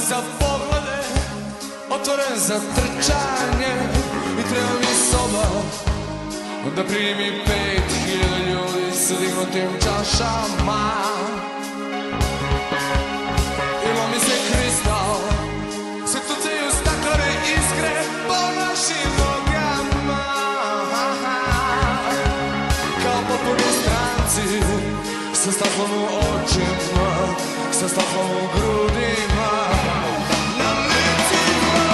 za poglede, otvoren za trčanje i treba mi soba da primi 5000 ljudi sa dignutim čašama. I lomi se kristal, sve tucaju staklene iskre po našim nogama. Kao potpuni stranci, sa staklom u očima, sa staklom u grudima. Na licima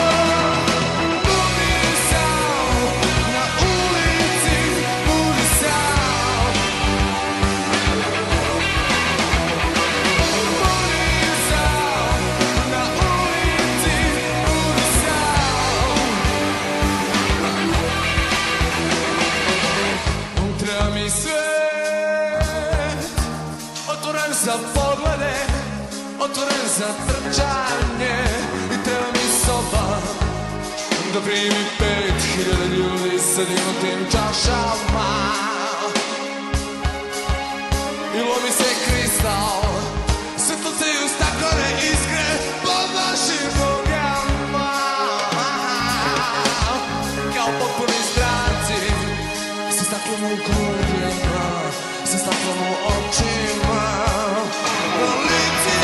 budi sam, na ulici budi sam. Budi sam, na ulici budi sam. Treba mi svet otvoren za poglede, otvoren za trčanje i treba mi soba da primi 5000 ljudi sa dignutim čašama. I lomi se kristal, sve tucaju staklene iskre pod našim nogama. Kao potpuni stranci, sa staklom u grudima, sa staklom u očima. Na lici